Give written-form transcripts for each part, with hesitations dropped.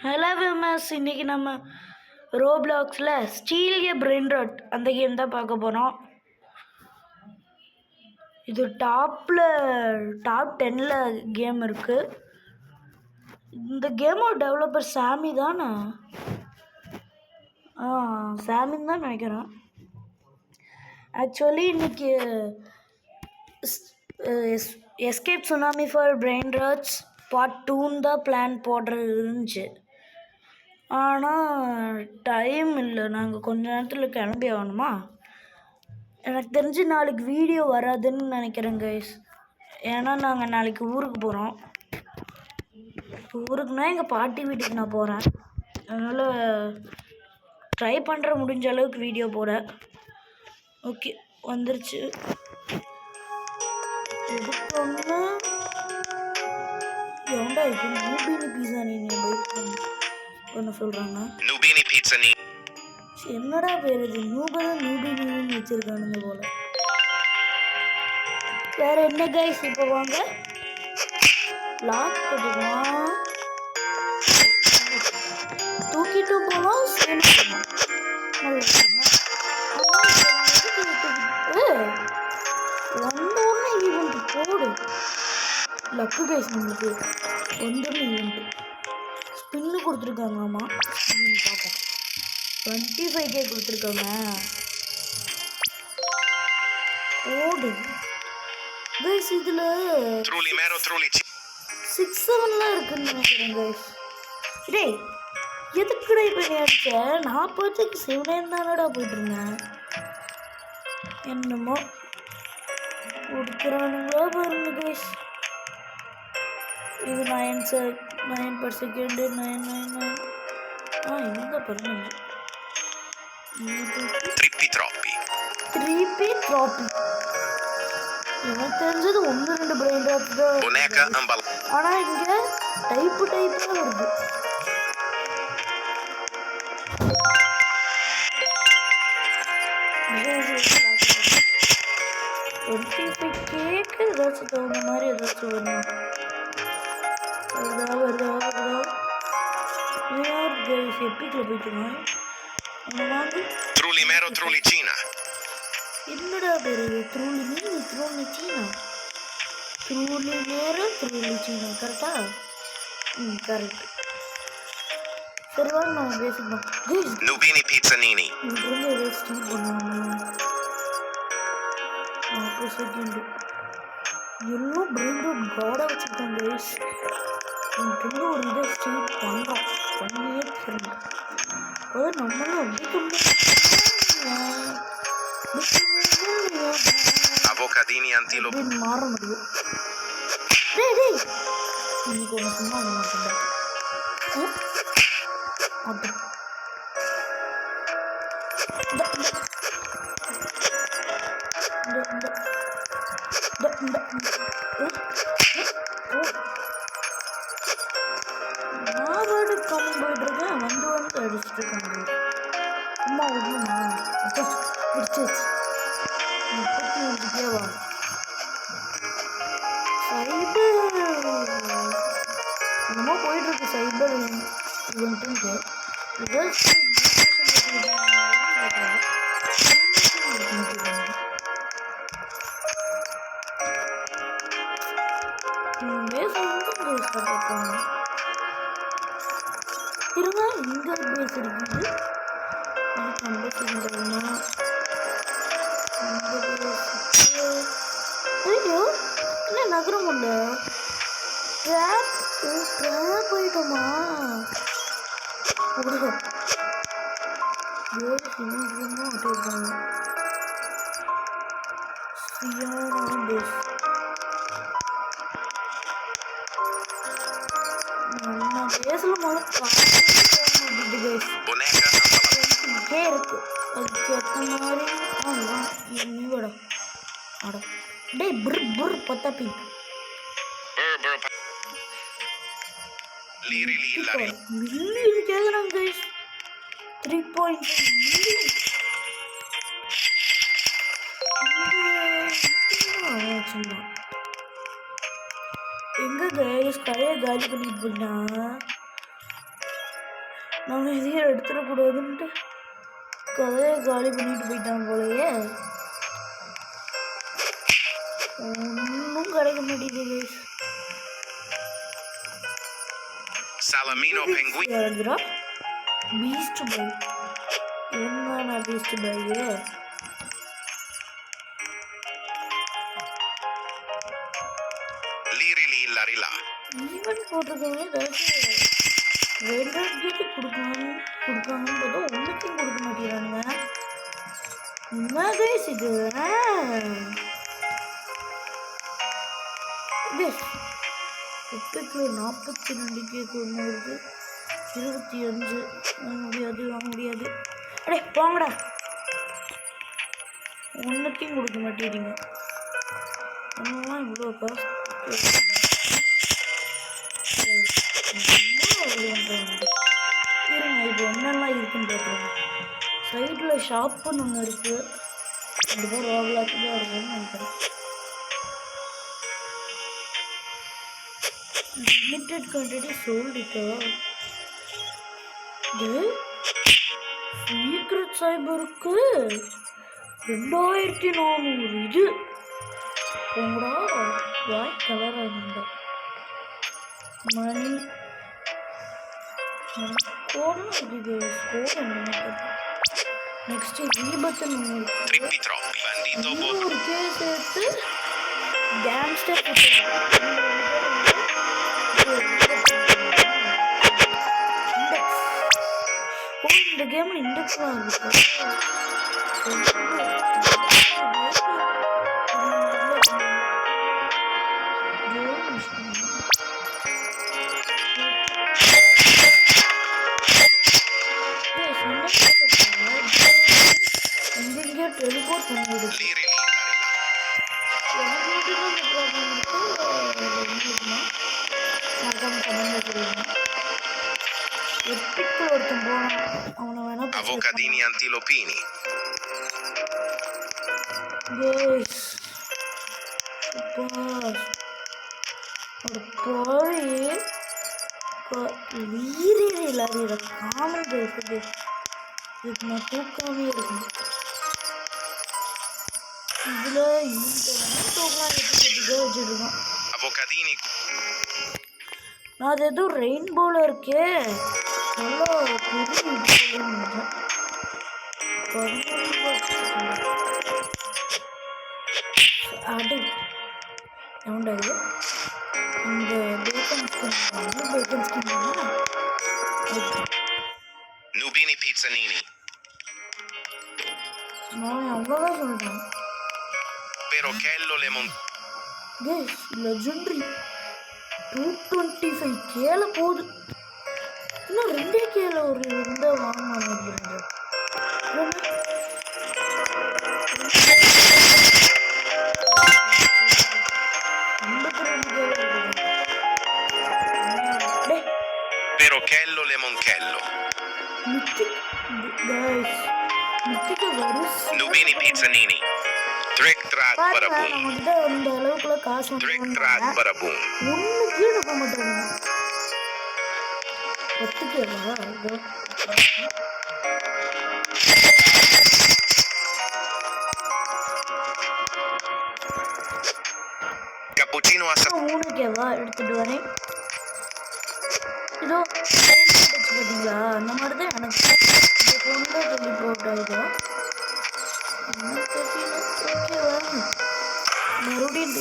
Hello விமர்ஸ், இன்னைக்கு நம்ம ரோப்ளாக்ஸில் steel எ brain rod அந்த கேம் தான் பார்க்க போகிறோம். இது டாப் 10ல் கேம் இருக்குது. இந்த கேமோட டெவலப்பர் சாமி தானே? சாமின்னு தான் நினைக்கிறேன். ஆக்சுவலி இன்னைக்கு escape tsunami for brainrots part 2 தான் பிளான் போடுறது இருந்துச்சு. ஆனால் டைம் இல்லை, நாங்கள் கொஞ்ச நேரத்தில் கிளம்பி ஆகணுமா. எனக்கு தெரிஞ்சு நாளைக்கு வீடியோ வராதுன்னு நினைக்கிறேன் கைஸ். ஏன்னா நாங்கள் நாளைக்கு ஊருக்கு போகிறோம். ஊருக்குன்னா எங்கள் பாட்டி வீட்டுக்கு நான் போகிறேன். அதனால் ட்ரை பண்ணுற முடிஞ்ச அளவுக்கு வீடியோ போட. ஓகே, வந்துருச்சு. எடுத்தோன்னா ஏன்டா இது நூபினி பீஸா நீங்கள் பைக் ஒன்று சொல்கிறாங்க. நூபினி பீட்சா நீ என்னடா பேர் இது? நூபினின்னு வச்சுருக்கானுங்க போல. வேற என்ன கைஸ்? இப்போ வாங்க லாக் பண்ணிக்கலாம். தூக்கிட்டு போகலாம், சேல் பண்ணலாம். வந்தோடனே ஈவெண்ட் போடு. லக்கு கைஸ், நம்மளுக்கு வந்தோடனே ஈவெண்ட் ஸ்பின்னு கொடுத்துருக்காங்க. ஆமாம், ஸ்பின்னு பார்ப்போம். 25K கொடுத்துருக்காங்க. ஓடு கைஸ். இதில் 6-7லாம் இருக்குன்னு நினைக்கிறேன் கைஸ். டேய், எதுக்குடா இப்போ நீ அடிச்ச? நான் பார்த்துக்கு 7 தானடா போயிட்டுருந்தேன். என்னமோ கொடுக்குறானுங்களா பாருங்க கைஸ். இது 9 per second 999. இந்த பாருங்க, 3P troppi. எனக்கு தெரிஞ்சது 1-2 பிரெயின் ராட் தான். Boneca ambal. ஆனால் இங்கே டைப்பாக வருது. கேக்கு ஏதாச்சும் தகுந்த மாதிரி ஏதாச்சும் வரணும். வருதா யார் கைஸ்? எப்பிக்கில் போயிட்டுருக்கோம். Trulli mero trulli Cina. என்னடா பேரு? த்ரூலி சீனா. த்ரூலி மேரோ த்ரூலி சீனா. கரெக்டா? கரெக்ட். சரி வாங்க நம்ம பேசிக்கலாம். Nubini pizza nini. இங்கிருந்து ஏதாவது ஸ்டீல் பண்ணுவாங்க. 4 செகண்ட் எல்லாம் பிரெயின் ராட் காடாக வச்சுருக்காங்க கைஸ். இங்கிருந்து ஒரு இதை ஸ்டீல் பண்ணுறோம். பண்ணியே சொல்லுங்க. அதாவது நம்மளும் Avocadini antilope. மாற முடியும். டேய் இன்னைக்கு ஒன்று சும்மா மாட்டேன். நான் வாடு காலம் போயிட்டு இருக்கேன். வந்து அடிச்சுட்டு இருக்காங்க. சும்மா விடணுமா? பிடிச்சி 35K வா? சைபர் என்னமோ போயிட்டுருக்கு. சைபர் இவன்ட்டு இருங்க. இங்கே பேஸ் இருக்குது. ஐயோ, என்ன நகர முடியல? ட்ராப் போயிட்டோமா? பேசல இருக்கு. அதுக்கு ஏற்ற மாதிரி நீவோட அட டேய் புர் பத்தாப்பி மில்லியன் கேட்குறாங்க கைஸ். 3.5 மில்லியன். எங்க கைஸ் கடையை காலி பண்ணிட்டு போயிட்டா? நம்ம எதையும் எடுத்துடக்கூடாதுன்ட்டு கதையை காலி பண்ணிட்டு போயிட்டான் போலயே. ஒன்றும் கிடைக்க மாட்டேங்குது. Salamino penguin. யாருடா பீஸ்ட் பை? என்னன்னா பீஸ்ட் பையே? Liri lilla rilla. ஈவன் போட்டிருக்கவங்க ஏதாச்சும் ரெண்டு கேட்டு கொடுக்காங்கன்னு பார்த்தா ஒன்றுத்தையும் கொடுக்க மாட்டேங்கிறானுங்க. என்ன கைஸ் இது? எட்டுக்கு 42 கேக்கு ஒன்று வருது. 25 வாங்க முடியாது. அடே போங்கடா, ஒன்றுத்தையும் கொடுக்க மாட்டேறீங்க. ஒன்றுலாம் இவ்வளோ காசு இருங்க. இப்போ என்னெல்லாம் இருக்குன்னு பார்க்குறேங்க. சைடில் ஷாப்புன்னு ஒன்று இருக்குது. கண்டிப்பாக ரோப்ளாக்கு தான் இருக்குன்னு நினைக்கிறேன். லிமிட்டட் குவான்டிட்டி சோல்டிட்டா? இது சீக்ரெட் சைபருக்கு 2400. இது உங்களா ஒயிட் கலராக இருந்தா மணி கோடெலாம் இருக்குது. கோட் என்ன? நெக்ஸ்ட்டு ரீபத்துன்னு ஒன்று இருக்குது. Trippi troppi, bandito boh. ஒரு கேஸ் எடுத்து கேங்ஸ்டர் இந்த கேமில் இண்டெக்ஸ்லாம் இருக்கு. எங்கெங்கேயோ டெலிபோர்ட் பண்ணிவிடுது. Liri lilla rilla. எனக்கு மட்டும்தான் இந்த ப்ராப்ளம் இருக்குது. உங்களுக்குமா மறக்காம கமெண்ட்ல சொல்லுங்க. எப்பிக்கு ஒருத்தன் போனான், அவனை வேணா Avocadini antilopini. கேஸ் ஒரு போய் லீரே இல்லாத காமன் பேசுது. இதுக்கு நான் தூக்காமே இருக்கணும். இதில் இந்த தூக்கலாம் வச்சுருக்கோம். Avocadini. நான் அது எதுவும் ரெயின்போவில் இருக்கே, நல்லா பெரிய அடு எவன்டாது இந்த பேக்கன் ஸ்கின் Nubini pizzanini. நான் அவ்வளோதான் சொல்கிறேன். Perochello lemon. கேஸ் லெஜெண்டரி 225 கேல போகுது. இன்னும் 2 கேல ஒரு இருந்தால் வாங்க. Perochello lemonchello. Nubini pizzanini. Trick track baraboom. நம்மகிட்ட அந்த அளவுக்குள்ள காசு Trick track baraboom. ஒன்று கீழே போக மாட்டாங்க. 10 கேளா? Cappuccino assa. 3 கேவா எடுத்துட்டு வரேன். இதோ பார்த்தீங்களா, அந்த மாதிரி தான் எனக்கு இந்த ஃபோனில் டெலிபோர்ட் ஆகிடும். ஓகேவா? மறுபடியும் இந்த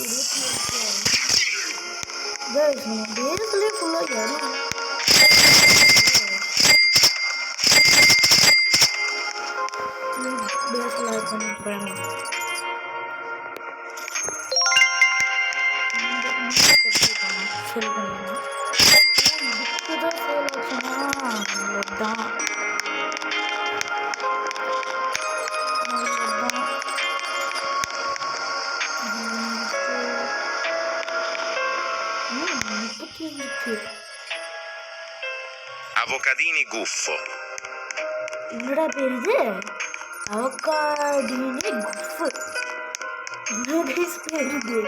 28 நம்ம பேருக்குள்ளே ஃபுல்லாக இடம் பேஸில் ஆட் பண்ணிக்கிறேன். சரி பண்ணிடலாம். இதுக்குதான் சேல் ஆச்சுன்னா நல்லதுதான். Avocadini guffo. என்னடா பேர் இது? அவகாடினி குஃப். என்ன கைஸ் பேர் இது?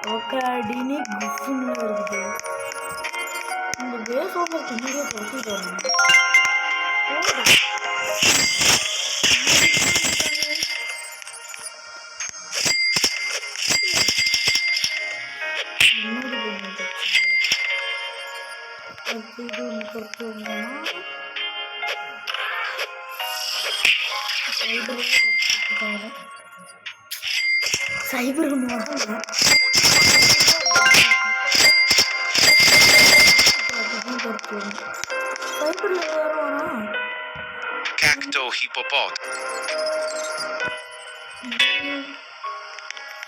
அவகாடினி குஃப்னு இருக்குது. இந்த பேஸ் ஒன்று பின்னாடியே படுத்திட்டு வரணும். சைபர் ஒன்று சைபர்ல வரா Cacto hippopot.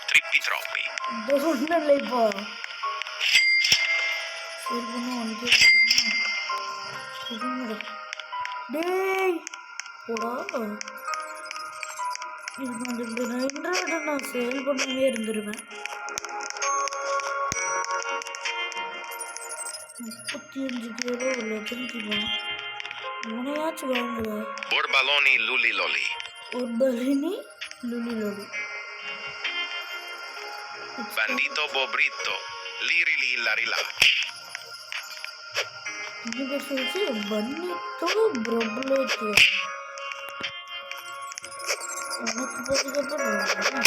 Trippi troppi. இந்த சொன்னல இப்போ சரி பண்ண வந்து டேய் போடா இது வந்து இந்த ரெண்டரை நான் சேல் பண்ணவே இருந்துருவேன் 35 கிலோ லெஜண்ட் உனையாச்சும் வாங்குதா Borbaloni lulli lolli. ஒரு பலினி லுலி லொலி Bandito bobrito. Liri li larila. ini berfungsi Bandito Brobleto ini tiba-tiba berapa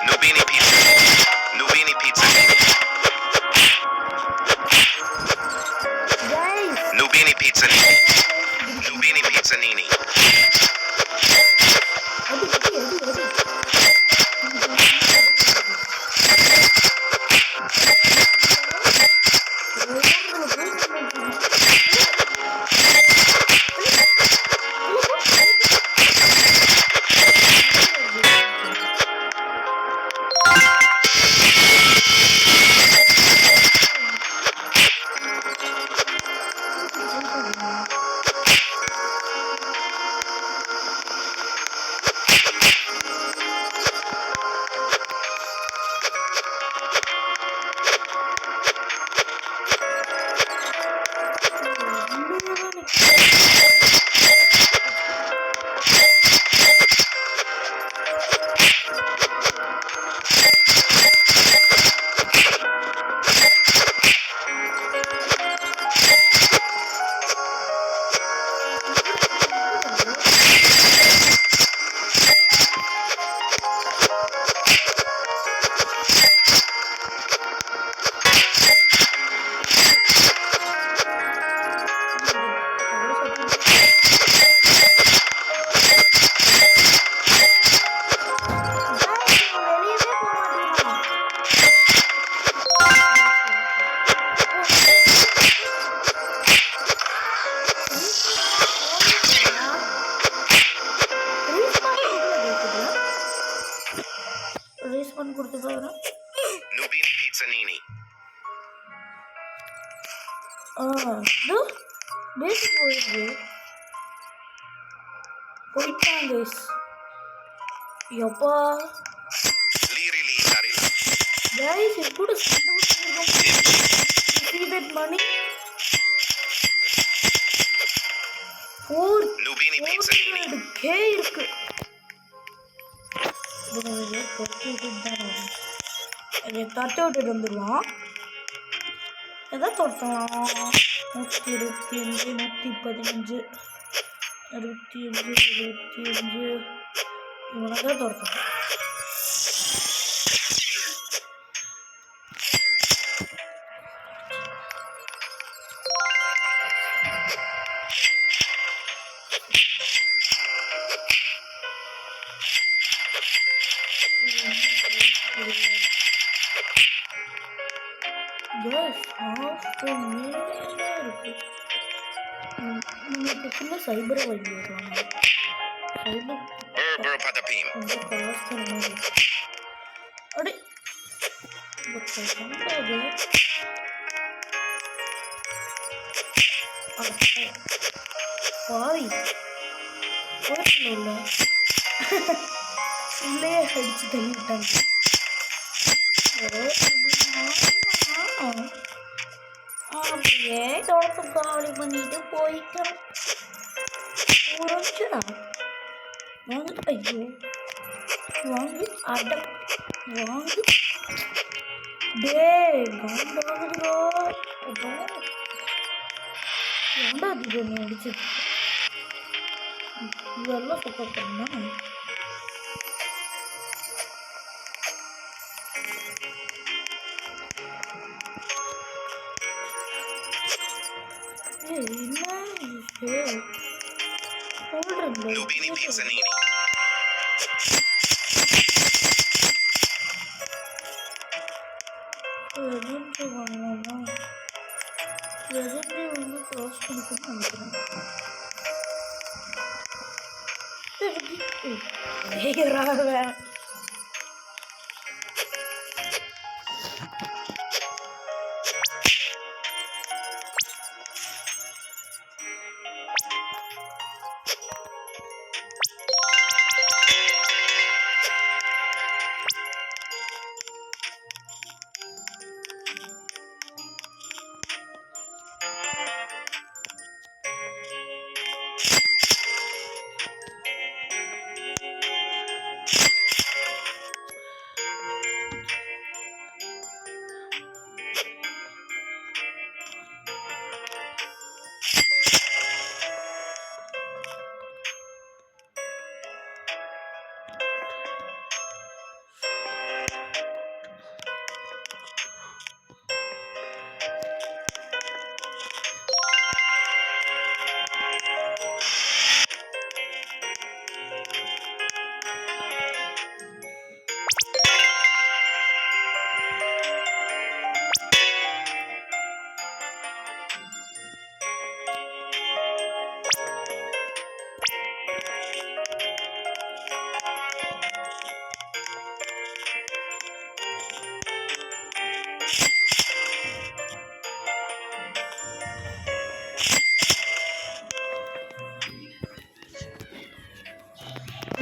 Nubini pizza. Nubini pizza. guys Nubini pizza nini. Nubini pizza nini. Respawn கொடுத்துட்டாரு Nubini pizza nini. இது பேசி போயிடுது போயிட்டான் guys எப்பா Liri li larila. Guys இது கூட சண்டை போட்டுருக்கோம் see that money 4 Nubini pizza nini. K இருக்கு இதை தட்டி விட்டுட்டு வந்துடுவான் எதை தொட்டலாம் 125 115 65 75 இவனை தான் தொடுத்தான் சைபரை வாங்கிடலாம் சைபர் Burr patapim. ரொம்ப காசு அடி பாவி உள்ள உள்ளே அடிச்சு தள்ளிவிட்டாங்க. அப்படியே தொடர்ந்து காலி பண்ணிட்டு போய்க்கிறோம். வாங்க ஐயோ வாங்கி அடம் வாங்கி டே காண்டாகுதுரோ. ஏண்டா இது நீ அடிச்சு இதெல்லாம் சப்போர்ட் பண்ணா Lubini Pizzanini.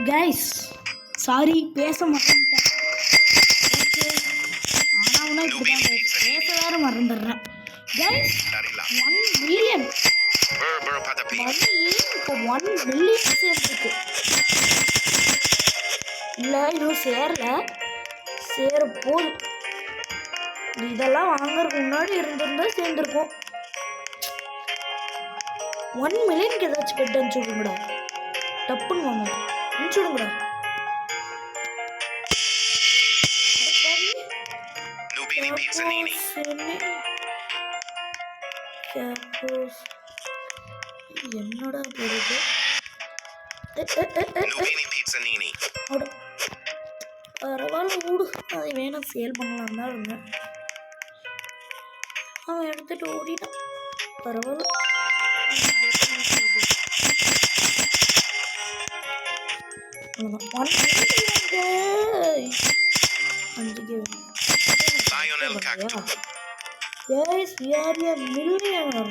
கைஸ் சாரி பேச மாட்டேன்ட்டேன். ஆனால் பேச வேற மறந்துடுறேன். கைஸ் 1 மில்லியன் மணி இப்போ 1 மில்லியன் சேர்ந்துருக்கு. இல்லை இன்னும் சேர போகுது. இதெல்லாம் வாங்கறதுக்கு முன்னாடி இருந்திருந்தா சேர்ந்துருக்கும். 1 மில்லியனுக்கு ஏதாச்சும் பெட் அனுப்பிச்சு விடுங்கடா. டப்புன்னு வாங்க அனுப்பிச்சு விடுங்கடா. Lubini Pizzanini. என்னடா போடுது? Lubini Pizzanini. பரவாயில்ல விடு, அதை வேணாம் சேல் பண்ணலாம் தான் இருந்தேன். அவன் எடுத்துட்டு ஓடிட்டான். பரவாயில்ல. Lionel Cactus. Guys, we are a millionaire.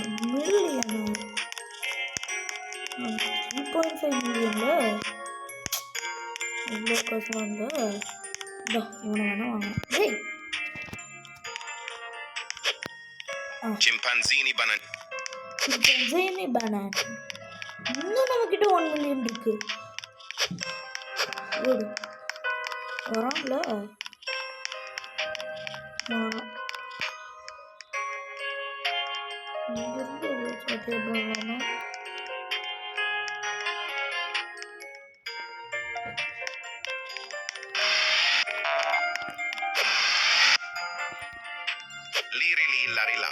3.5 million. இவ்வளோ காசு வாங்க. இவனை வேணா வாங்க. Chimpanzini Banan. இன்னும் நம்ம கிட்ட 1 மில்லியன் இருக்கு. வரான்ல இங்கிருந்து சட்டை பண்ணலாமா? Lirili Larila.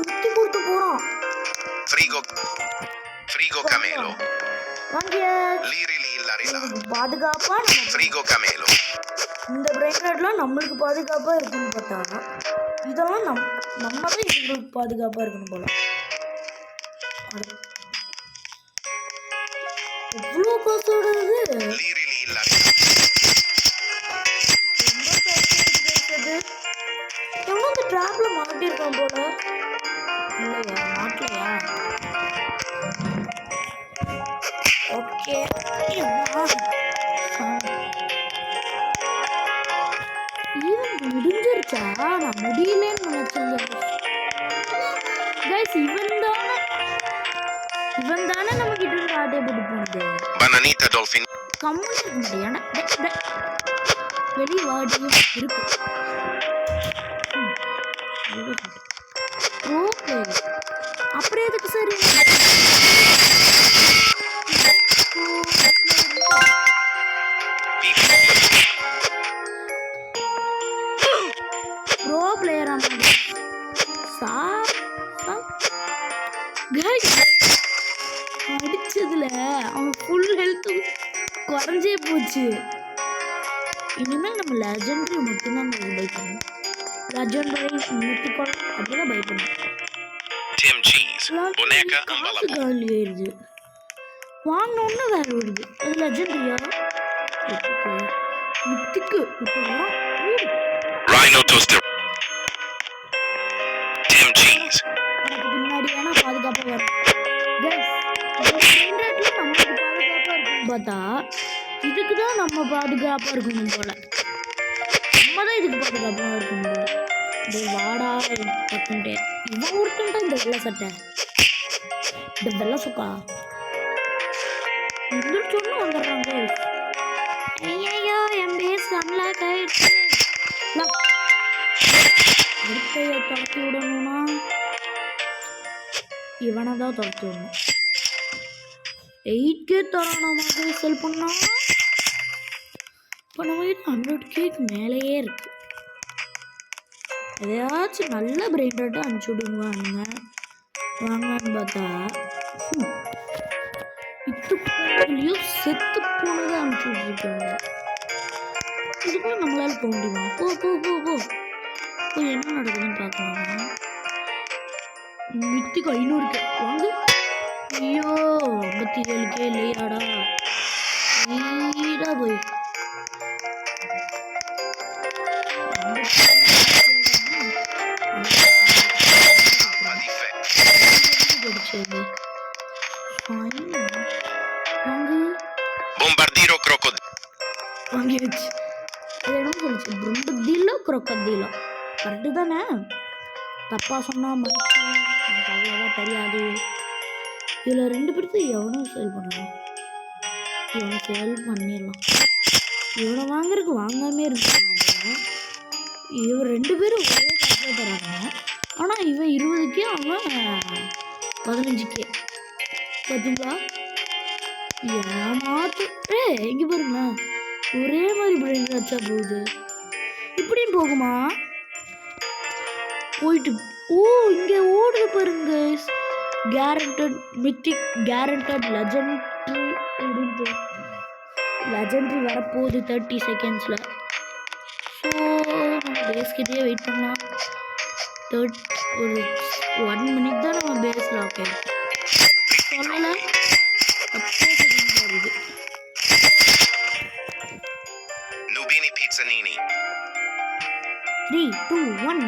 முத்தி கொடுத்து போறோம். Frigo Camelo. Lirili Larila. பாதுகாப்பா Frigo Camelo. இந்த பிராண்ட்லாம் நம்மளுக்கு பாதுகாப்பா இருக்குன்னு பார்த்தா இதெல்லாம் நம்ம தான் இதுங்களுக்கு பாதுகாப்பா இருக்கணும் போல. எவ்வளோ காசோட இது Liri lilla. ரொம்ப காசு இருக்குது. எவ்வளோ இந்த ட்ராப்ல மாட்டியிருக்கான் போல. இல்லையா மாட்டலையா? ஓகே ஈவன் முடிஞ்சிருச்சா? நான் முடியலன்னு நினைச்சேன் கைஸ். இவன் தானே நம்ம கிட்ட இருந்து ஆட்டே போட்டு போனது. Bananita dolphin. கம்முன்னு இருக்க முடியாது. வெளியே வாடியும் இருக்கு. ஓகே அப்புறம் எதுக்கு சரி ப்ரோ பிளேயரா அடிச்சதுல அவன் ஃபுல் ஹெல்த் குறைஞ்சே போச்சு. இனிமேல் நம்ம லெஜெண்டரி மட்டும்தான் நம்ம பை பண்ணணும். லெஜெண்டரி முத்திக்கொள் அப்படிதான் பை பண்ணணும். Tim Cheese. Boneca காசு காலி ஆயிடுது. வாங்கினோன்னு வேற வருது. அது லெஜெண்டரியா முத்திக்கு விட்டுலாம். Rhino toaster. Tim Cheese. எனக்கு பின்னாடி வேணா பாதுகாப்பாக வரும். நம்மளுக்கு பாதுகாப்பாக இருக்குன்னு பார்த்தா இதுக்கு தான் நம்ம பாதுகாப்பாக இருக்கணும் போல. நம்ம தான் இதுக்கு பாதுகாப்பாக இருக்கணும் போல. இந்த வாடா பத்துட்டே இவன் ஒருத்தன் தான் இந்த வெள்ளை சட்டை இந்த வெள்ளை சொக்கா சொன்னு வந்துடுறாங்க. ஐயோ என் பேஸ் அன்லாக் ஆயிடுச்சு. அடுத்த துரத்தி விடணும்னா இவனை தான் துரத்தி விடணும். 8K தரான மாதிரி செல் பண்ணா இப்போ நம்ம 100K மேலேயே இருக்கு. எதையாச்சும் நல்ல பிரைண்டர்ட்ட அனுப்பிச்சி விடுவாங்க வாங்கன்னு பார்த்தா இத்து போனதுலையும் செத்து போனதை அனுப்பிச்சி விட்டுருக்காங்க. இதுக்குள்ள நம்மளால போக முடியுமா? போ போ போ போ போய் என்ன நடக்குதுன்னு பார்க்கலாம். மித்திக்கு 500K வாங்க. ஐயோ 57K இல்லையாடா நீடா போய் Bombardiro crocodilo. வாங்கிடுச்சு. அது என்ன சொல்லிச்சு? பிரம்பதிலோ crocodilo கரெக்டு தானே? தப்பா சொன்னா மனுஷன் எனக்கு அவ்வளோவா தெரியாது. இதில் 2 பேருக்கு எவனும் சேல் பண்ணலாம். இவனை சேல் பண்ணிடலாம். இவனை வாங்குறதுக்கு வாங்காமே இருக்கான். இவன் 2 பேரும் ஒரே காசில் தராங்க. ஆனால் இவன் 20K அவன் 15K. பார்த்தீங்களா? ஏமாத்து இங்கே பாருங்களேன் ஒரே மாதிரி பிரைண்ட் வச்சா போகுது. இப்படியும் போகுமா? போயிட்டு இங்கே ஓடுது பாருங்க. கேரண்டட் மித்திக் கேரண்டட் லெஜெண்டரி அப்படின்ட்டு லெஜெண்டரி வரப்போகுது 30 செகண்ட்ஸில். ஸோ நம்ம பேஸ்கிட்டே வெயிட் பண்ணலாம். ஒரு 1 மினிட் தான் நம்ம பேஸில். ஓகே சொல்லலை 10 செகண்ட் வருது. Nubini Pizzanini. 3, 2, 1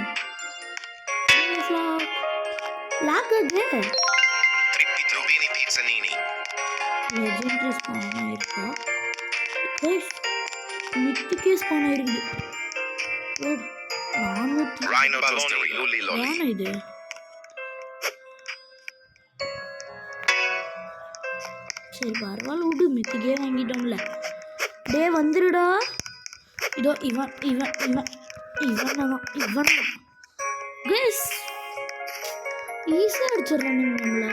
லாக் ஆகுது. Nubini Pizzanini. லெஜெண்டரி ஸ்பான் ஆயிருக்கா? மித்திக்கே ஸ்பான் ஆயிருக்குது. Rhino toaster. Luli loli. ஏன்னா இது சரி பரவாயில்ல விடு. மித்திக்கே வாங்கிட்டோம்ல. டே வந்துடுடா. இதோ இவன் இவன் இவன் இவன் இவன் கேஸ் ஈஸியாக அடிச்சிடறான் நம்மள.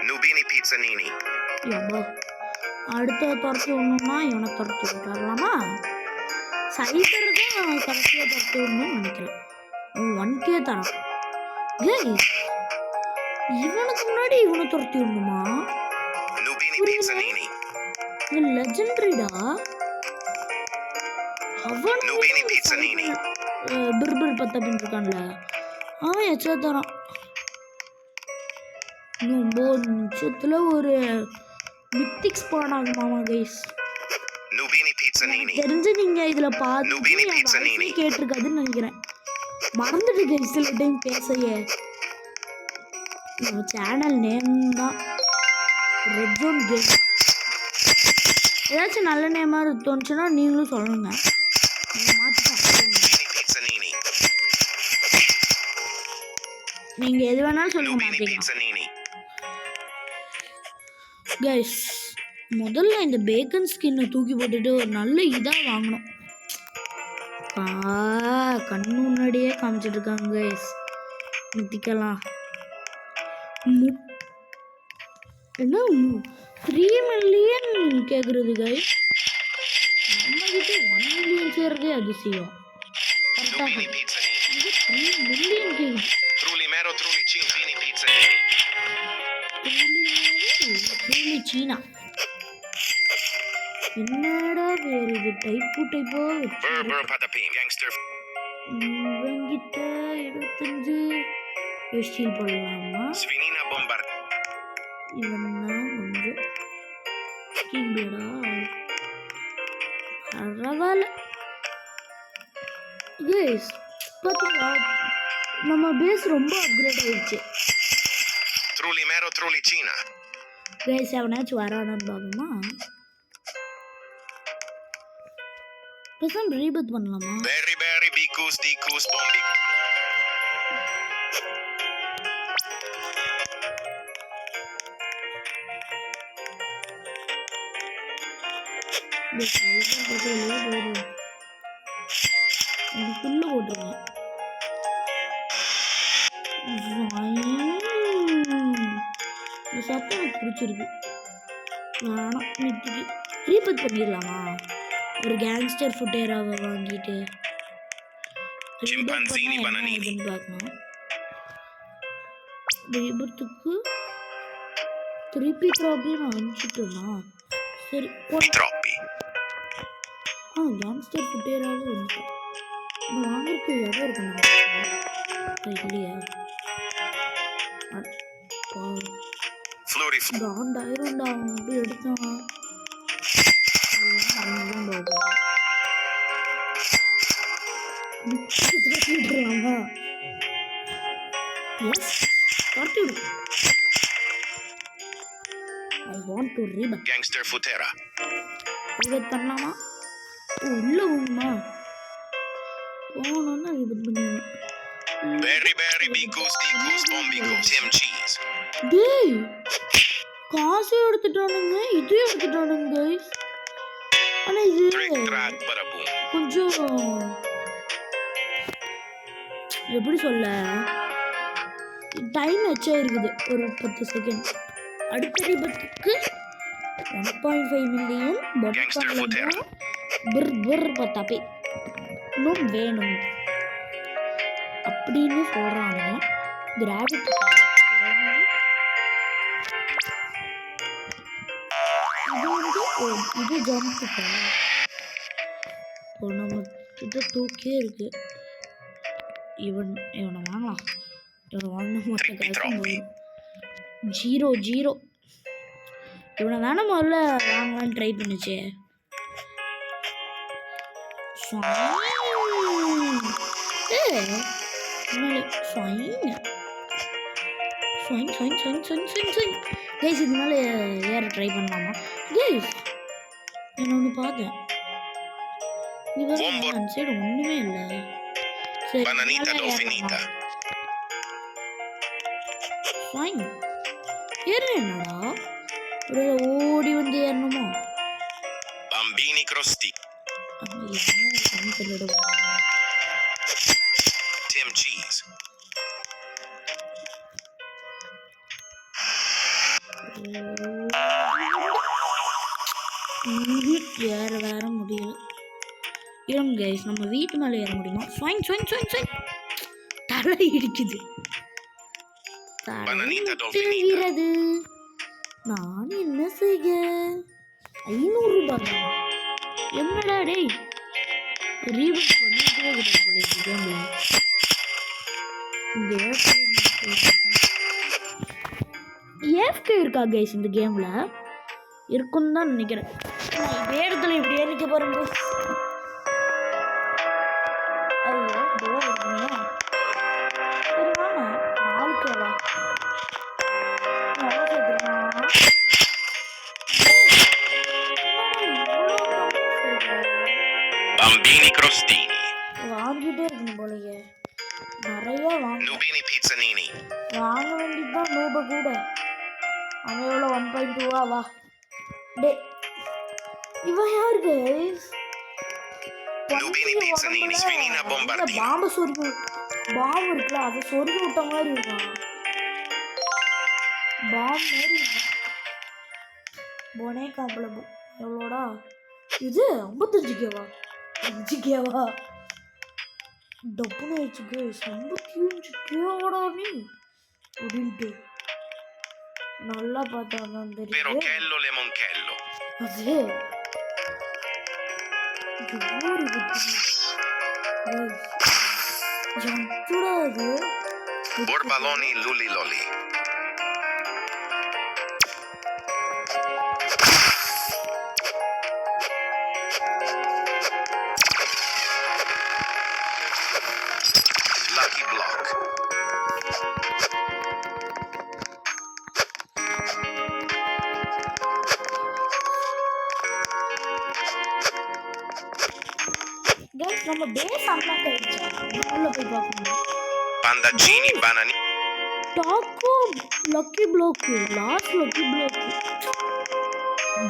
Nubini Pizzanini. எவ்வளோ அடுத்த துரத்தி விடணும்னா இவனை துரத்தி விட்டுறலாமா? சைபர் தான் கடைசியாக துரத்தி விடணும்னு நினைக்கிறேன். 1K தரான். கேஸ் இவனுக்கு முன்னாடி இவனை துரத்தி விடணுமா? Nubini Pizzanini. இவன் லெஜெண்டரிடா. அவன் Nubini Pizzanini. பிர்பிர் பத்த இருக்கான்ல அவன் எச்சா தரான். இன்னும் 9 நிமிஷத்தில் ஒரு மித்திக் ஸ்பான் ஆகுமாமா கைஸ். Nubini Pizzanini. தெரிஞ்சு நீங்க இதுல Nubini Pizzanini. கேட்டிருக்காதுன்னு நினைக்கிறேன். மறந்துட்டு கைஸ் சில டைம் பேசையே. நம்ம சேனல் நேம் தான் ரெட் ஜோன் கேம். ஏதாச்சும் நல்ல நேமாக தோணுச்சுன்னா நீங்களும் சொல்லுங்க. Pizzanini. நீங்க எது வேணாலும் சொல்லுங்க Nubini மாத்திக்கலாம் Pizzanini. கைஸ். முதல்ல இந்த பேக்கன் ஸ்கின்னை தூக்கி போட்டுட்டு ஒரு நல்ல இதாக வாங்கணும். கண்ணு முன்னாடியே காமிச்சிட்டு இருக்காங்க கைஸ். நித்திக்கலாம் என்ன 3 மில்லியன் கேட்குறது கைஸ். நம்மகிட்ட 1 மில்லியன் சேர்றதே அதிசயம். கரெக்டாக Nubini Pizzanini. 3 மில்லியன் கேட்குது. Trulli mero trulli Nubini Pizzanini. சீனா என்னடா வேறு இது டைப்போ Burr patapim. Gangster. இவங்கிட்ட 25 ஸ்டீல் பண்ணலாமா? Svinina bombard. இவன்னா கொஞ்சம் ஸ்டீல்டா பரவாயில்ல கைஸ். பார்த்தீங்களா நம்ம பேஸ் ரொம்ப அப்கிரேட் ஆயிடுச்சு Trulli mero trulli Cina. Guys. எவனாச்சும் வரானான்னு பார்ப்போமா? பேசாம ரீபத் பண்ணலாமா? Berry bicus dicus bombi. இதுக்குள்ள போட்டுருங்க. இந்த சத்தம் எனக்கு பிடிச்சிருக்கு. வேணாம் நிறுத்திட்டு ரீபத் பண்ணிடலாமா? ஒரு கேங்ஸ்டர் ஃபுட்டேராவை வாங்கிட்டு Chimpanzini bananini. பார்க்கணும். ரீபத்துக்கு திருப்பி ப்ராப்ளம் அனுப்பிச்சிட்டோம்னா சரி. Troppi. கேங்ஸ்டர் ஃபுட்டேராவே வந்துட்டு நான் வாங்கிருக்கு இடம் இருக்கணும் இல்லையா? Flori. காண்டாயிரும்டா அவன் அப்படி எடுத்தான். Gangster futera. ரிபத் பண்ணலாமா? உள்ள போகணுமா? போகணும்னா ரிபத் பண்ணிடணும். Berry bicus dicus bombicus. Tim cheese. டேய் காசு எடுத்துட்டானுங்க, இது எடுத்துட்டானுங்க கைஸ். ஆனா இது Trick track badaboom. கொஞ்சம் எப்படி சொல்ல டைம் எச்சா இருக்குது. ஒரு 10 செகண்ட். அடுத்த ரிபத்துக்கு 1.5 மில்லியன் பத்தாப்பே இன்னும் வேணும் அப்படின்னு சொல்றாங்க. கிராவிட்டி இது ஜம்ப் நம்ம கிட்ட தூக்கியே இருக்கு. இவனை வாங்கலாம். இவனை வாங்கின மொத்த காசும் போயிடும். 0 இவனை தானே முதல்ல வாங்கலான்னு ட்ரை பண்ணுச்சு. கைஸ் இதனால ஏற ட்ரை பண்ணலாமா? கைஸ் நான் ஒன்று பார்த்தேன். அந்த சைடு ஒன்றுமே இல்லை. Bananita dolfinita. ஃபைன் ஏறு. என்னடா ஒரு ஓடி வந்து ஏறணுமா? Bambini crosti. Tim cheese. ஏற வேற முடியல. இருங்க கைஸ் நம்ம வீட்டு மேலே ஏற முடியுமா? ஃபைன் தலை இடிக்குது. தலைகிறது. நான் என்ன செய்ய? 500 ரூபாய். என்னடா டேய் ரீபூட் பண்ணிட்டே இருக்கேன் போல கேம்ல. இந்த ஏஃப்கே இருக்கா கைஸ் இந்த கேம்ல? இருக்குன்னு தான் நினைக்கிறேன். நான் இதே இடத்துல இப்படியே நிற்க போகிறேன். ஐயோ போர் இருக்குங்க. சரி வாங்க 4 கேவா நல்லா சேர்த்துருக்கான். Bambini crostini. வாங்கிட்டே இருக்கணும் போலயே. நிறைய வாங்க Nubini pizzanini. வாங்க வேண்டியதுதான். நூப கூட அவன் எவ்வளோ 1.2 வா டே. இவன் யாரு guys? Nubini pizzanini. Svinina bombardino. பாம்பு சொருகி பாம்பு இருக்குல்ல அதை சொருகி விட்ட மாதிரி இருக்கான். பாம்பு மாதிரி இருக்கான். போனே காம்பள எவ்வளோடா இது? 55 கேவா 5 கேவா டப்புன்னு ஆயிடுச்சு கைஸ். 55 கேவாடா நீ அப்படின்ட்டு நல்லா பார்த்தா தான் தெரியுது. Perochello lemonchello. அது எவ்வளோ ஜந்துடா அது. Borbaloni lulli lolli. Lucky block. Guys நம்ம பேஸ் அன்லாக் ஆயிடுச்சு. உள்ள போய் பார்க்கணும். Pandaccini banani. டாக்கோ lucky block last lucky block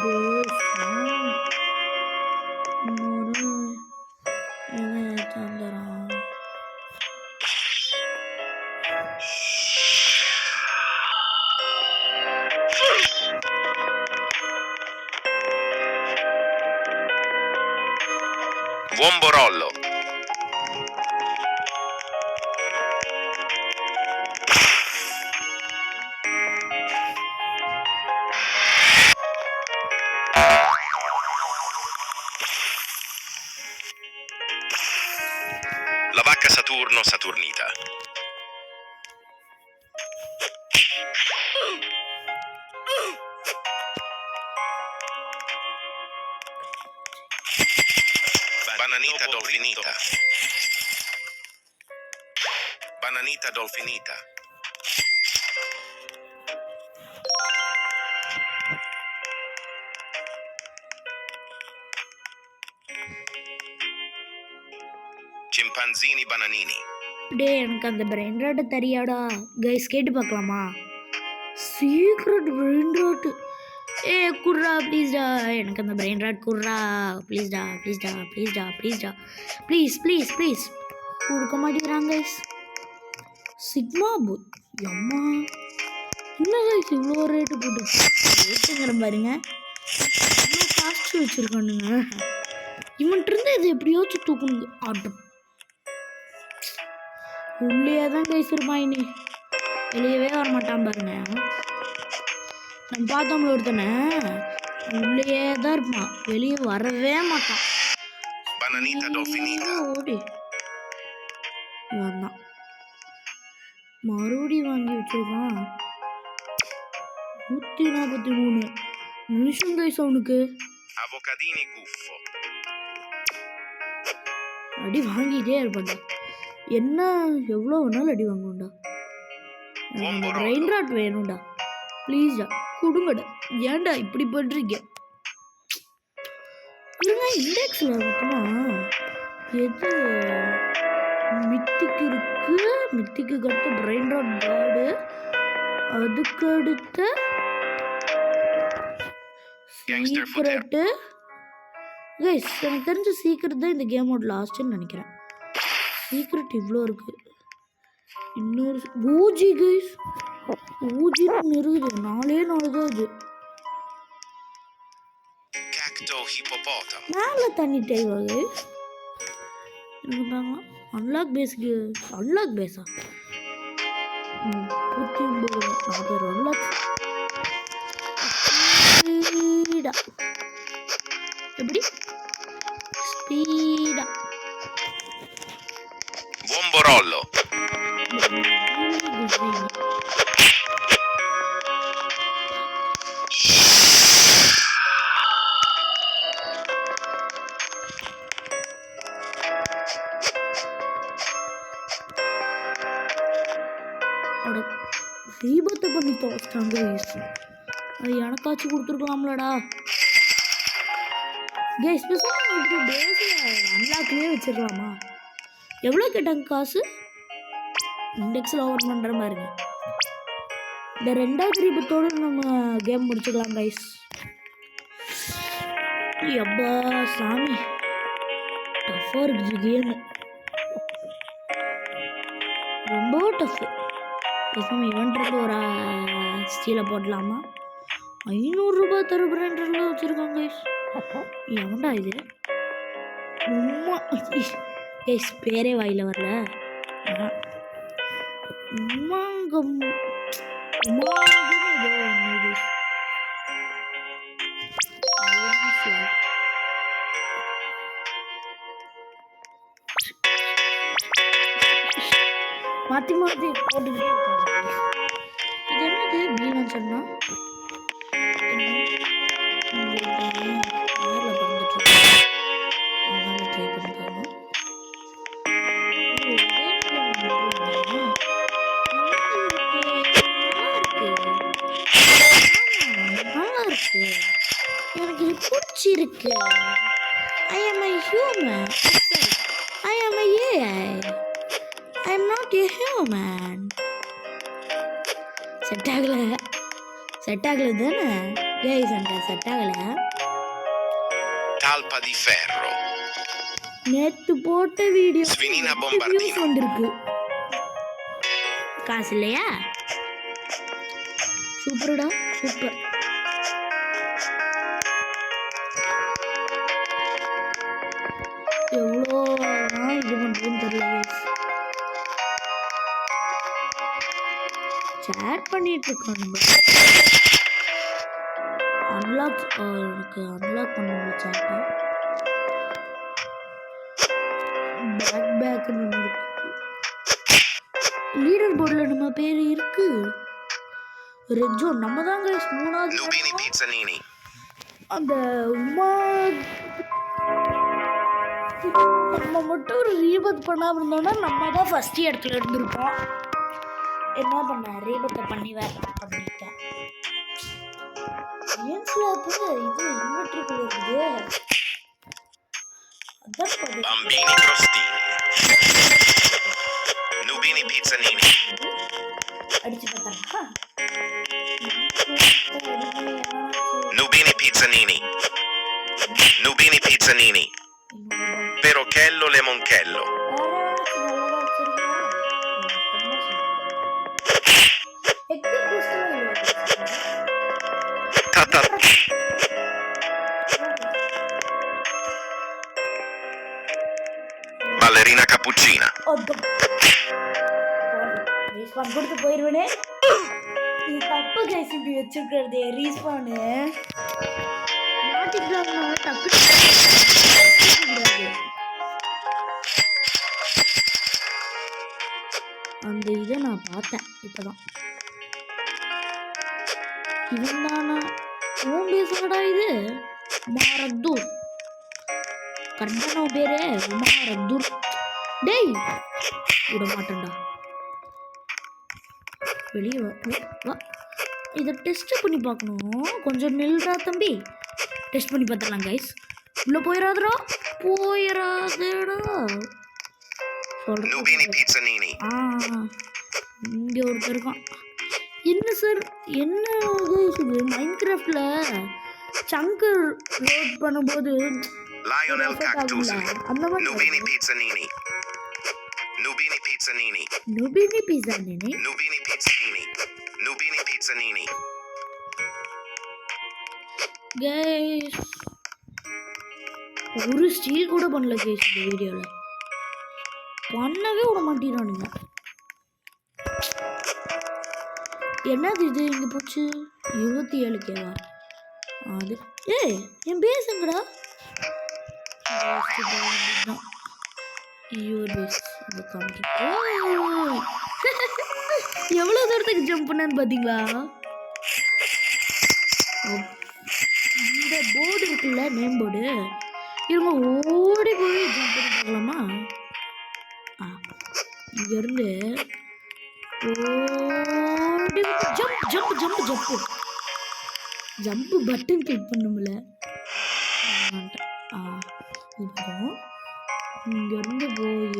base இன்னொரு என்ன தந்துறான். Vomborollo. La vacca Saturno Saturnita. Bananita dolfinita. Bananita dolfinita. Chimpanzini bananini. டே எனக்கு அந்த பிரெயின் ராட்டை தெரியாடா கைஸ். கேட்டு பார்க்கலாமா? Secret brain rot. ஏ குர்ரா ப்ளீஸ்டா எனக்கு அந்த பிரெயின் ராட் குர்ரா ப்ளீஸ்டா ப்ளீஸ்டா ப்ளீஸ்டா ப்ளீஸ்டா ப்ளீஸ் ப்ளீஸ் ப்ளீஸ். கொடுக்க மாட்டேங்கிறாங்க கைஸ். சிக்மா பு அம்மா என்ன கைஸ் இவ்வளோ ரேட்டு போட்டு ரேட்டுங்கிற பாருங்க. இவ்வளோ காஸ்ட் வச்சுருக்கானுங்க. இவன்ட்டு இருந்து இது எப்படியாச்சும் தூக்கணுங்க. ஆட்டம் உள்ளே தான் கைஸ் இருப்பாயினே. வெளியவே வர மாட்டான் பாருங்க. நம்ம பார்த்தோம்ல ஒருத்தனை உள்ளே தான் இருப்பான். வெளியே வரவே மாட்டான். Bananita dolfinita. ஓடி வந்தான். மறுபடியும் வாங்கி வச்சிருக்கான். 143 நிமிஷம் கைஸ் அவனுக்கு. Avocadini guffo. அடி வாங்கிட்டே இருப்பான்டா. என்ன எவ்வளோ வேணாலும் அடி வாங்குவோம்டா. பிரெயின் ராட் வேணும்டா ப்ளீஸ்டா கொடுங்கடா. ஏன்டா இப்படி பண்ணுறீங்க? இருங்க இண்டெக்ஸில் மொத்தமாக எது மித்திக்கு இருக்கு. மித்திக்கு அடுத்து பிரெயின் ராட் கார்டு. அதுக்கு அடுத்து சீக்ரெட்டு. கைஸ் எனக்கு தெரிஞ்ச சீக்ரெட் தான் இந்த கேமோட லாஸ்ட்டுன்னு நினைக்கிறேன். சீக்ரெட் இவ்வளோ இருக்கு. இன்னொரு ஊஜி கைஸ். ஊஜின்னு இருக்குது. 4 தான் இது. Cacto hippopotam. மேலே தண்ணி டைவா கைஸ். என்னதாங்க அன்லாக் பேஸுக்கு அன்லாக் பேஸா 39 40 அன்லாக் ஸ்பீடா. எப்படி ஸ்பீடா? Vomborollo. பண்ணி தோச்சிட்டாங்க கைஸ். அது எனக்காச்சும் கொடுத்துருக்கலாம்லடா கைஸ். பேசாம பேஸில் அன்லாக்லேயே வச்சிடலாமா? எவ்வளோ கேட்டாங்க காசு? இண்டெக்ஸில் ஓப்பன் பண்ணுற மாதிரிங்க. இந்த 2வது ரீபத்தோடு நம்ம கேம் முடிச்சுக்கலாம் கைஸ். எப்பா சாமி டஃப்பாக இருக்குது கேமு, ரொம்ப டஃப்பு. பேசாமல் இவன்றது ஒரு ஸ்டீலை போடலாமா? 500 ரூபாய் தருபுறேன்றதுல வச்சுருக்காங்க கைஸ். எவன்டா இது? உம்மா கைஸ், பேரே வாயில் வரல. உமாங்கம் உமாங்கம் ஏதோ ஒன்று கைஸ். மாற்றி மாற்றி போட்டுக்கிட்டே இருக்காங்க. இது என்னது பீலன்னு சொன்னால் நேரில் பறந்துட்டு அதனால் ட்ரை பண்ணிக்காங்க. நல்லா இருக்கு, எனக்கு இது பிடிச்சிருக்கு. I am a human. I am a AI. I am not a human. Set ஆகல தானே கைஸ்? அந்த செட் ஆகல. Talpa di ferro. நேத்து போட்ட வீடியோ Sfinina bombardino. வந்திருக்கு. காசு இல்லையா? சூப்பர்டா சூப்பர். எவ்வளோ இது பண்ணுறதுன்னு தெரியல கைஸ். சேட் பண்ணிட்டு இருக்கோம் நம்ம. எனக்கு அன்லாக் பண்ண சேட்டை. பேக்னு ஒன்று இருக்கு. லீடர் போர்டில் நம்ம பேர் இருக்கு. ரெட் ஜோன் நம்ம தான் கைஸ் 3வது. Nubini Pizzanini. அந்த உமா நம்ம மட்டும் ஒரு ரீபத் பண்ணாமல் இருந்தோம்னா நம்ம தான் ஃபர்ஸ்ட் இடத்துல இருந்திருப்போம். என்ன பண்ண ரீபத்தை பண்ணி வேண்டாம் பண்ணிட்டேன். இது இன்வெர்டருக்குள்ள இருக்குது. Bambini crostini. Nubini Pizzanini. அடிச்சு பார்த்தா Nubini Pizzanini. Nubini Pizzanini. Perochello Lemonchello. Tata. Ballerina cappuccina. Respawn கொடுத்து போயிடுவேனே. இது தப்பு கைஸ், இப்படி வச்சுக்கிறது ரீஸ்பானு மாட்டிக்கிறாங்க. டக்கு அந்த இதை நான் பார்த்தேன் இப்போதான். இவன் தானா? ஓன் பேசுங்கடா இது. உமாரத்தூர் கரெக்டான பேரே உமாரத்தூர். டேய் விட மாட்டேன்டா, வெளியே வா. இதை டெஸ்ட் பண்ணி பார்க்கணும். கொஞ்சம் நில்றா தம்பி, டெஸ்ட் பண்ணி பார்த்துடலாம் கைஸ். உள்ளே போயிடாதடா Nubini Pizzanini. இங்கே ஒருத்தர் இருக்கான். என்ன சார் என்ன இது மைன்கிராஃப்டில் சங்கு லோட் பண்ணும்போது Lionel Cactusi. அந்த மாதிரி Nubini Pizzanini. Nubini Pizzanini. நுபினி பிஸானினி. Nubini Pizzanini. Nubini Pizzanini. Guys ஒரு ஸ்டீல் கூட பண்ணல கைஸ். இந்த வீடியோவில் பண்ணவே விட மாட்டேறானுங்க. என்னது இது இங்கே போச்சு? 27Kவா அது? என் பேசுங்கடா. எவ்வளோ தூரத்துக்கு ஜம்ப் பண்ணேன்னு பார்த்தீங்களா? இந்த போர்டு இருக்குல்ல, நேம் போர்டு, இவங்க ஓடி போய் ஜம்ப் பண்ணி பார்க்கலாமா? இங்கேருந்து ஓடி அப்படியே jump jump jump jump jump button click பண்ணும்ல. இப்போ இங்கேருந்து போய்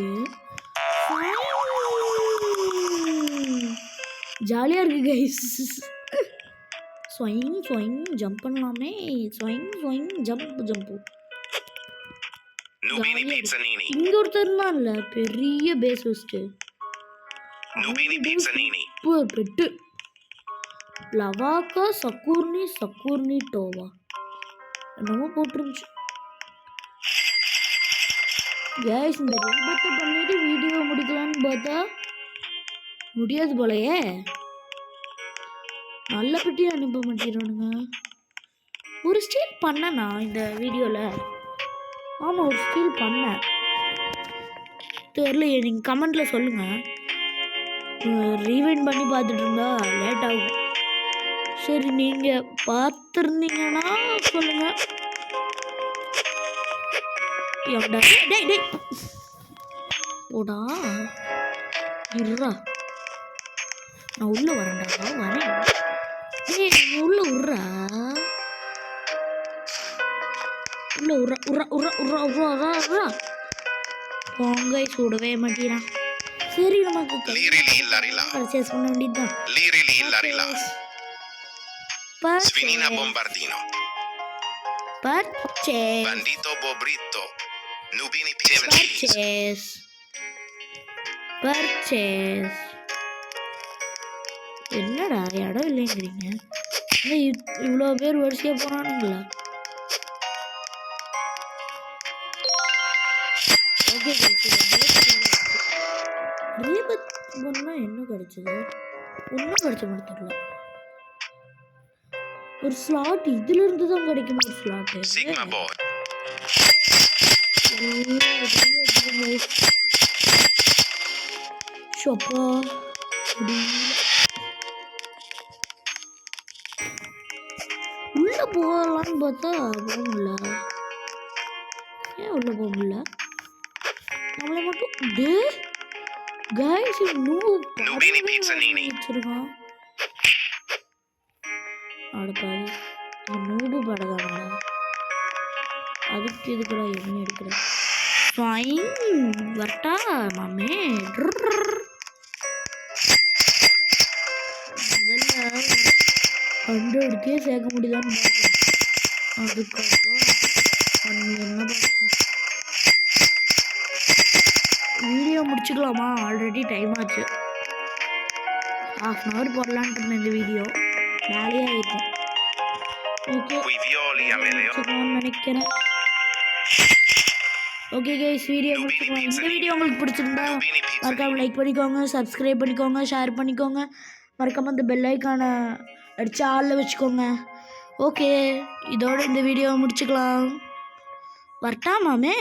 ஜாலியாக இருக்கு கைஸ். ஸ்வைங் ஸ்வைங் ஜம்ப் பண்ணலாமே. ஸ்வைங் ஸ்வைங் ஜம்ப் ஜம்ப்பு. Nubini Pizzanini. இங்க ஒருத்தர் இல்ல பெரிய பேஸ் வச்சுட்டு Nubini Pizzanini. Super pet. லவாக்கா சக்கூர்னி டோவா என்னமோ போட்டுருந்துச்சு. கேஸ் இந்த ரீபத்தை பண்ணிட்டு வீடியோ முடிக்கலான்னு பார்த்தா முடியாது போலயே. நல்ல பெட்டியை அனுப்ப மாட்டேறானுங்க. ஒரு ஸ்டீல் பண்ணனா இந்த வீடியோவில். ஆமாம் ஒரு ஸ்டீல் பண்ணேன் தெரியல. நீங்கள் கமெண்டில் சொல்லுங்கள். ரீவைண்ட் பண்ணி பார்த்துட்டு இருந்தா லேட் ஆகும். சரி நீங்கள் பார்த்துருந்தீங்கன்னா சொல்லுங்கள். எவடா டேய் டேய் ஓடா இருடா நான் உள்ளே வரேன்டா வரேன். ஏய் நீ உள்ளே விட்றா உள்ளே உர்றா உர்றா உர்றா உர்றா உர்றா உர்றா உர்றா பொங்கை சுடவே மாட்டேறான். சரி நமக்கு பர்ச்சேஸ் பண்ண வேண்டியதுதான். Svinina Bombardino. Purchase. Bandito Bobrito. Nubini Purchase. Purchase. என்னடா இடம் இல்லைங்கிறீங்க? இவ்வளோ பேர் வரிசையாக போனானுங்களா? ஓகே ரீபத் பண்ணால் என்ன கிடைச்சது? ஒன்றும் கிடைச்ச மாதிரி தெரியல. ஒரு ஸ்லாட் இதுல இருந்து தான் கிடைக்கும். ஒரு ஸ்லாட் ஷோப்பா உள்ள போகலான்னு பார்த்தா போக முடியல. ஏன் உள்ள போக முடியல? நம்மளை மட்டும் கைஸ் வச்சிருக்கான். அடுப்பாது நூடு படகாடா. அதுக்கு இதுக்குடா என்ன எடுக்கிற ஃபைன் வரட்டா மாமே. முதல்ல 100K சேர்க்க முடியுதான்னு பார்ப்போம். அதுக்கப்புறம் என்ன பார்ப்போம். வீடியோ முடிச்சுக்கலாமா? ஆல்ரெடி டைம் ஆச்சு. 1/2 hour போடலான்ட்டு இருந்தேன் இந்த வீடியோ. வேலையாக இருக்கும். ஓகே நினைக்கிறேன். ஓகே கைஸ் வீடியோ முடிச்சுக்கலாம். இந்த வீடியோ உங்களுக்கு பிடிச்சிருந்தா மறக்காம லைக் பண்ணிக்கோங்க, சப்ஸ்கிரைப் பண்ணிக்கோங்க, ஷேர் பண்ணிக்கோங்க. மறக்காம இந்த பெல் ஐக்கானை அடிச்சு ஆளில் வச்சுக்கோங்க. ஓகே இதோட இந்த வீடியோவை முடிச்சுக்கலாம். வரட்டாமாமே.